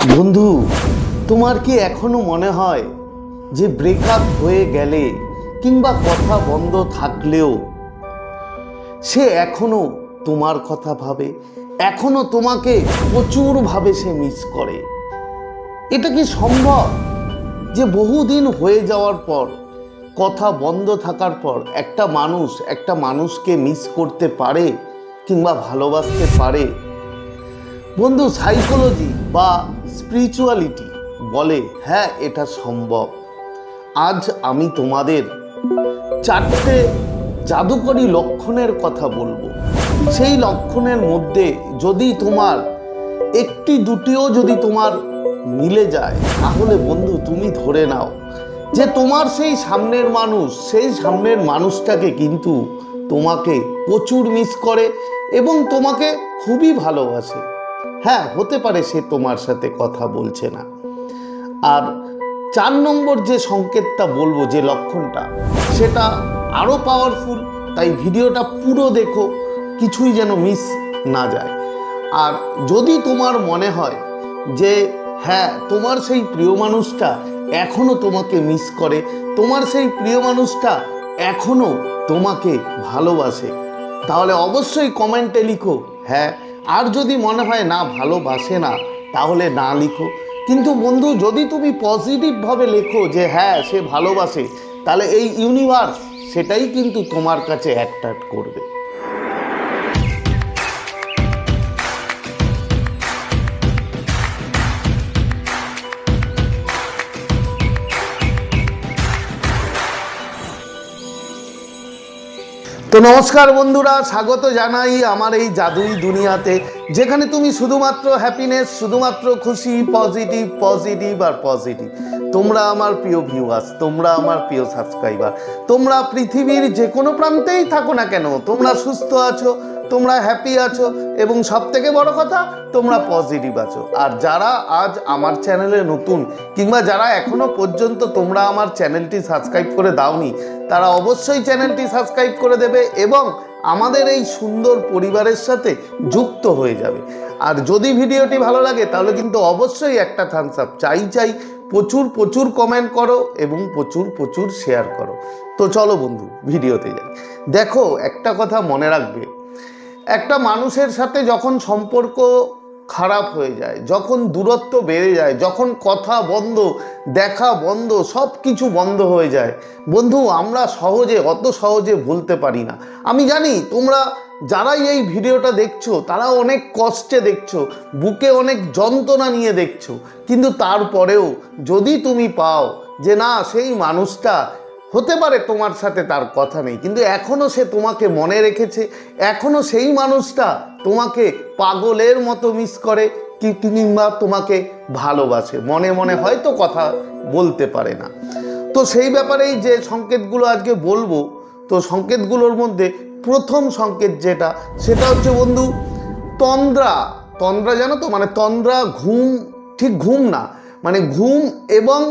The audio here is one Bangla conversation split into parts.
বন্ধু, তোমার কি এখনো মনে হয় যে ব্রেকআপ হয়ে গেলে কিংবা কথা বন্ধ থাকলেও সে এখনো তোমার কথা ভাবে, এখনো তোমাকে প্রচুরভাবে সে মিস করে? এটা কি সম্ভব যে বহুদিন হয়ে যাওয়ার পর, কথা বন্ধ থাকার পর একটা মানুষকে মিস করতে পারে কিংবা ভালোবাসতে পারে? বন্ধু, সাইকোলজি বা স্পিরিচুয়ালিটি বলে হ্যাঁ, এটা সম্ভব। আজ আমি তোমাদের 4টে জাদুকরী লক্ষণের কথা বলবো। সেই লক্ষণের মধ্যে যদি তোমার একটি দুটিও যদি তোমার মিলে যায়, তাহলে বন্ধু তুমি ধরে নাও যে তোমার সেই সামনের মানুষটাকে কিন্তু তোমাকে প্রচুর মিস করে এবং তোমাকে খুবই ভালোবাসে। হ্যাঁ, হতে পারে সে তোমার সাথে কথা বলছে না। আর 4 নম্বর যে সংকেতটা বলবো, যে লক্ষণটা, সেটা আরও পাওয়ারফুল। তাই ভিডিওটা পুরো দেখো, কিছুই যেন মিস না যায়। আর যদি তোমার মনে হয় যে হ্যাঁ, তোমার সেই প্রিয় মানুষটা এখনো তোমাকে মিস করে, তোমার সেই প্রিয় মানুষটা এখনো তোমাকে ভালোবাসে, তাহলে অবশ্যই কমেন্টে লিখো হ্যাঁ। আর যদি মনে হয় না, ভালোবাসে না, তাহলে না লিখো। কিন্তু বন্ধু, যদি তুমি পজিটিভভাবে লেখো যে হ্যাঁ সে ভালোবাসে, তাহলে এই ইউনিভার্স সেটাই কিন্তু তোমার কাছে অ্যাট্রাক্ট করবে। তো নমস্কার বন্ধুরা, স্বাগত জানাই আমার এই জাদুই দুনিয়াতে, যেখানে তুমি শুধুমাত্র হ্যাপিনেস, শুধুমাত্র খুশি, পজিটিভ পজিটিভ আর পজিটিভ। তোমরা আমার প্রিয় ভিউয়ার্স, তোমরা আমার প্রিয় সাবস্ক্রাইবার, তোমরা পৃথিবীর যে কোনো প্রান্তেই থাকো না কেন, তোমরা সুস্থ আছো, তোমরা হ্যাপি আছো এবং সবথেকে বড় কথা, তোমরা পজিটিভ আছো। আর যারা আজ আমার চ্যানেলে নতুন কিংবা যারা এখনো পর্যন্ত তোমরা আমার চ্যানেলটি সাবস্ক্রাইব করে দাওনি, তারা অবশ্যই চ্যানেলটি সাবস্ক্রাইব করে দেবে এবং আমাদের এই সুন্দর পরিবারের সাথে যুক্ত হয়ে যাবে। আর যদি ভিডিওটি ভালো লাগে, তাহলে কিন্তু অবশ্যই একটা থামস আপ চাই। প্রচুর প্রচুর কমেন্ট করো এবং প্রচুর প্রচুর শেয়ার করো। তো চলো বন্ধু, ভিডিওতে যাই। দেখো, একটা কথা মনে রাখবে, একটা মানুষের সাথে যখন সম্পর্ক খারাপ হয়ে যায়, যখন দূরত্ব বেড়ে যায়, যখন কথা বন্ধ, দেখা বন্ধ, সব কিছু বন্ধ হয়ে যায়, বন্ধু আমরা অত সহজে ভুলতে পারি না। আমি জানি তোমরা যারাই এই ভিডিওটা দেখছো, তারা অনেক কষ্টে দেখছো, বুকে অনেক যন্ত্রণা নিয়ে দেখছো, কিন্তু তারপরেও যদি তুমি পাও যে না, সেই মানুষটা হতে পারে তোমার সাথে তার কথা নেই, কিন্তু এখনও সে তোমাকে মনে রেখেছে, এখনও সেই মানুষটা তোমাকে পাগলের মতো মিস করে কিংবা তোমাকে ভালোবাসে, মনে মনে হয়তো কথা বলতে পারে না। তো সেই ব্যাপারেই যে সংকেতগুলো আজকে বলবো, তো সংকেতগুলোর মধ্যে প্রথম সংকেত যেটা, সেটা হচ্ছে বন্ধু তন্দ্রা। জানো তো, মানে তন্দ্রা, ঘুম, ঠিক ঘুম না, মানে ঘুম এবং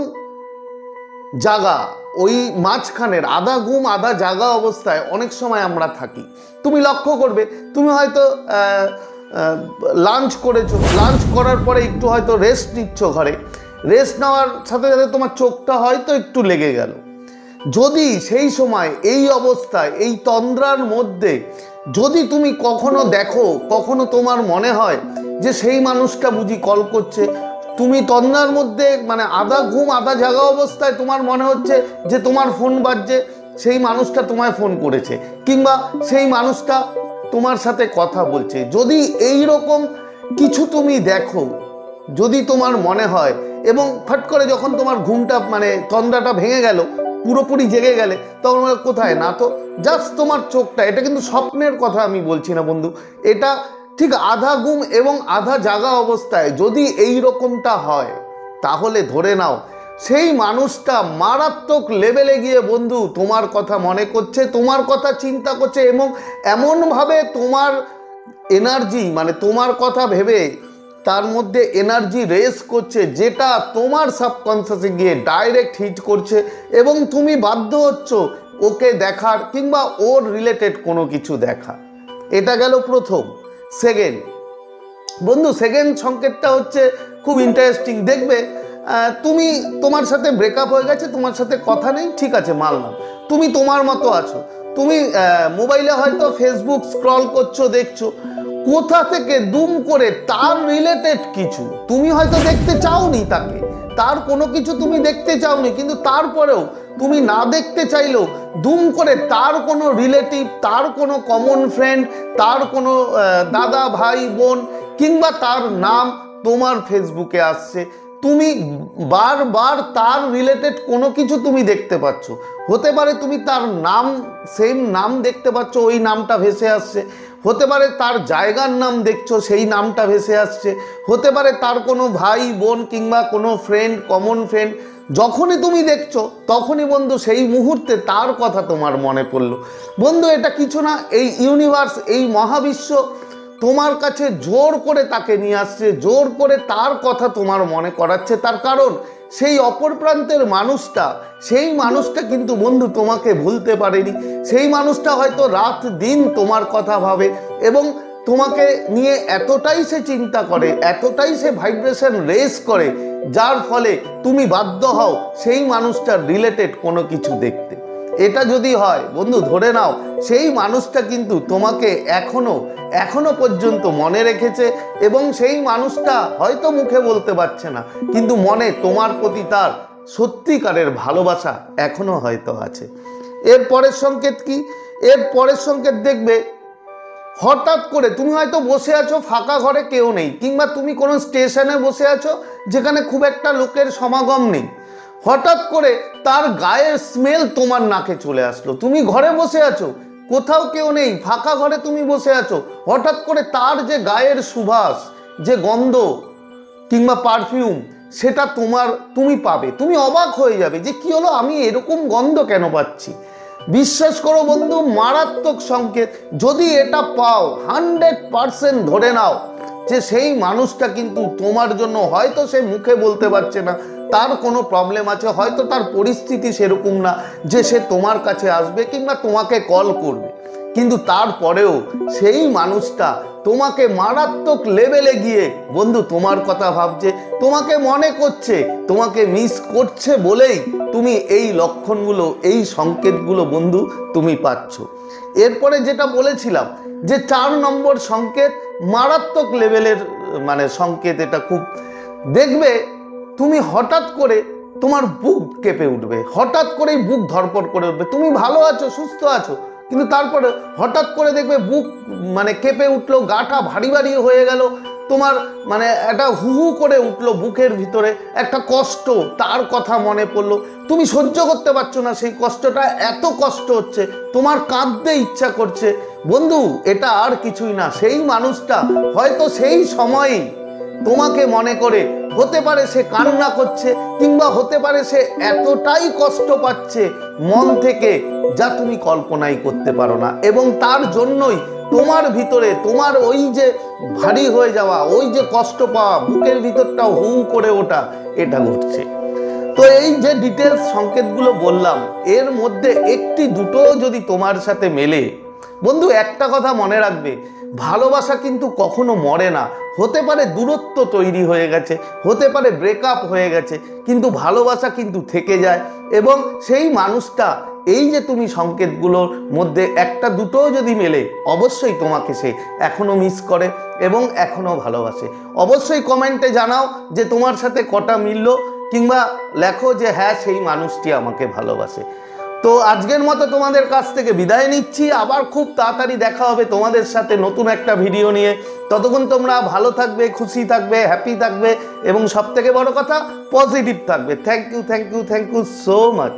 জাগা, ওই মাঝখানের আধা ঘুম আধা জাগা অবস্থায় অনেক সময় আমরা থাকি। তুমি লক্ষ্য করবে, তুমি হয়তো লাঞ্চ করেছো, লাঞ্চ করার পরে একটু হয়তো রেস্ট নিচ্ছ ঘরে, রেস্ট নেওয়ার সাথে সাথে তোমার চোখটা হয়তো একটু লেগে গেল। যদি সেই সময় এই অবস্থায়, এই তন্দ্রার মধ্যে যদি তুমি কখনো দেখো, কখনো তোমার মনে হয় যে সেই মানুষটা বুঝি কল করছে, তুমি তন্দ্রার মধ্যে, মানে আধা ঘুম আধা জাগা অবস্থায় তোমার মনে হচ্ছে যে তোমার ফোন বাজছে, সেই মানুষটা তোমায় ফোন করেছে কিংবা সেই মানুষটা তোমার সাথে কথা বলছে, যদি এই রকম কিছু তুমি দেখো, যদি তোমার মনে হয় এবং ফট করে যখন তোমার ঘুমটা, মানে তন্দ্রাটা ভেঙে গেল, পুরোপুরি জেগে গেলে, তখন কোথায় না, তো জাস্ট তোমার চোখটা, এটা কিন্তু স্বপ্নের কথা আমি বলছি না বন্ধু, এটা ঠিক আধা ঘুম এবং আধা জাগা অবস্থায় যদি এই রকমটা হয়, তাহলে ধরে নাও সেই মানুষটা মারাত্মক লেভেলে গিয়ে বন্ধু তোমার কথা মনে করছে, তোমার কথা চিন্তা করছে এবং এমনভাবে তোমার এনার্জি, মানে তোমার কথা ভেবে তার মধ্যে এনার্জি রেস করছে, যেটা তোমার সাবকনসিয়াসে গিয়ে ডাইরেক্ট হিট করছে এবং তুমি বাধ্য হচ্ছ ওকে দেখার কিংবা ওর রিলেটেড কোনো কিছু দেখা। এটা গেল প্রথম। সেকেন্ড, বন্ধু সেকেন্ড সংকেতটা হচ্ছে খুব ইন্টারেস্টিং। দেখবে তুমি, তোমার সাথে ব্রেকআপ হয়ে গেছে, তোমার সাথে কথা নেই, ঠিক আছে মানলাম, তুমি তোমার মতো আছো, তুমি মোবাইলে হয়তো ফেসবুক স্ক্রল করছো, দেখছো, কোথা থেকে দুম করে তার রিলেটেড কিছু তুমি হয়তো দেখতে চাওনি, তাকে তার কোনো কিছু তুমি দেখতে চাওনি, কিন্তু তারপরেও তুমি না দেখতে চাইলেও দুম করে তার কোনো রিলেটিভ, তার কোনো কমন ফ্রেন্ড, তার কোনো দাদা ভাই বোন কিংবা তার নাম তোমার ফেসবুকে আসছে, তুমি বারবার তার রিলেটেড কোনো কিছু তুমি দেখতে পাচ্ছ। হতে পারে তুমি তার নাম, সেম নাম দেখতে পাচ্ছ, ওই নামটা ভেসে আসছে, হতে পারে তার জায়গার নাম দেখছো, সেই নামটা ভেসে আসছে, হতে পারে তার কোনো ভাই বোন কিংবা কোনো ফ্রেন্ড, কমন ফ্রেন্ড, যখনই তুমি দেখছো তখনই বন্ধু সেই মুহূর্তে তার কথা তোমার মনে পড়লো। বন্ধু এটা কিছু না, এই ইউনিভার্স, এই মহাবিশ্ব তোমার কাছে জোর করে তাকে নিয়ে আসছে, জোর করে তার কথা তোমার মনে করাচ্ছে। তার কারণ সেই অপর প্রান্তের মানুষটা, সেই মানুষটা কিন্তু বন্ধু তোমাকে ভুলতে পারেনি। সেই মানুষটা হয়তো রাত দিন তোমার কথা ভাবে এবং তোমাকে নিয়ে এতটাই সে চিন্তা করে, এতটাই সে ভাইব্রেশন রেজ করে, যার ফলে তুমি বাধ্য হও সেই মানুষটার রিলেটেড কোনো কিছু দেখতে। এটা যদি হয় বন্ধু, ধরে নাও সেই মানুষটা কিন্তু তোমাকে এখনো পর্যন্ত মনে রেখেছে এবং সেই মানুষটা হয়তো মুখে বলতে পারছে না, কিন্তু মনে তোমার প্রতি তার সত্যিকারের ভালোবাসা এখনো হয়তো আছে। এর পরের সংকেত কি? এর পরের সংকেত দেখবে, হঠাৎ করে তুমি হয়তো বসে আছো, ফাঁকা ঘরে কেউ নেই, কিংবা তুমি কোনো স্টেশনে বসে আছো যেখানে খুব একটা লোকের সমাগম নেই, হঠাৎ করে তার গায়ের স্মেল তোমার নাকে চলে আসলো। তুমি ঘরে বসে আছো, কোথাও কেউ নেই, ফাঁকা ঘরে তুমি বসে আছো, হঠাৎ করে তার যে গায়ের সুবাস, যে গন্ধ কিংবা পারফিউম, সেটা তুমি পাবে, তুমি অবাক হয়ে যাবে যে কি হলো, আমি এরকম গন্ধ কেন পাচ্ছি। বিশ্বাস করো বন্ধু, মারাত্মক সংকেত। যদি এটা পাও 100% ধরে নাও যে সেই মানুষটা কিন্তু তোমার জন্য, হয়তো সে মুখে বলতে পারছে না, তার কোনো প্রবলেম আছে, হয়তো তার পরিস্থিতি সেরকম না যে সে তোমার কাছে আসবে কিংবা তোমাকে কল করবে, কিন্তু তারপরেও সেই মানুষটা তোমাকে মারাত্মক লেভেলে গিয়ে বন্ধু তোমার কথা ভাবছে, তোমাকে মনে করছে, তোমাকে মিস করছে বলেই তুমি এই লক্ষণগুলো, এই সংকেতগুলো বন্ধু তুমি পাচ্ছ। এরপরে যেটা বলেছিলাম যে 4 নম্বর সংকেত, মারাত্মক লেভেলের সংকেত, এটা খুব দেখবে তুমি হঠাৎ করে তোমার বুক কেঁপে উঠবে, হঠাৎ করেই বুক ধড়ফড় করে উঠবে, তুমি ভালো আছো, সুস্থ আছো, কিন্তু তারপরে হঠাৎ করে দেখবে বুক কেঁপে উঠলো, গাটা ভারী ভারী হয়ে গেল, তোমার একটা হু হু করে উঠলো বুকের ভিতরে, একটা কষ্ট, তার কথা মনে পড়লো, তুমি সহ্য করতে পারছো না সেই কষ্টটা, এত কষ্ট হচ্ছে, তোমার কাঁদতে ইচ্ছা করছে। বন্ধু এটা আর কিছুই না, সেই মানুষটা হয়তো সেই সময়ই তোমাকে মনে করে, হতে পারে সে কান্না করছে কিংবা হতে পারে সে এতটাই কষ্ট পাচ্ছে মন থেকে যা তুমি কল্পনাই করতে পারো না, এবং তার জন্যই তোমার ভিতরে তোমার ওই যে ভারী হয়ে যাওয়া, ওই যে কষ্ট পাওয়া, বুকের ভিতরটা হু করে ওঠা, এটা ঘটছে। তো এই যে ডিটেলস সংকেতগুলো বললাম, এর মধ্যে একটি দুটো যদি তোমার সাথে মেলে, বন্ধু একটা কথা মনে রাখবে, ভালোবাসা কিন্তু কখনো মরে না। হতে পারে দূরত্ব তৈরি হয়ে গেছে, হতে পারে ব্রেকআপ হয়ে গেছে, কিন্তু ভালোবাসা কিন্তু থেকে যায়, এবং সেই মানুষটা এই যে তুমি সংকেতগুলোর মধ্যে একটা দুটোও যদি মেলে, অবশ্যই তোমাকে সে এখনো মিস করে এবং এখনো ভালোবাসে। অবশ্যই কমেন্টে জানাও যে তোমার সাথে কটা মিলল, কিংবা লেখো যে হ্যাঁ সেই মানুষটি আমাকে ভালোবাসে। তো আজকের মতো তোমাদের কাছ থেকে বিদায় নিচ্ছি, আবার খুব তাড়াতাড়ি দেখা হবে তোমাদের সাথে নতুন একটা ভিডিও নিয়ে। ততক্ষণ তোমরা ভালো থাকবে, খুশি থাকবে, হ্যাপি থাকবে এবং সবথেকে বড় কথা পজিটিভ থাকবে। Thank you so much.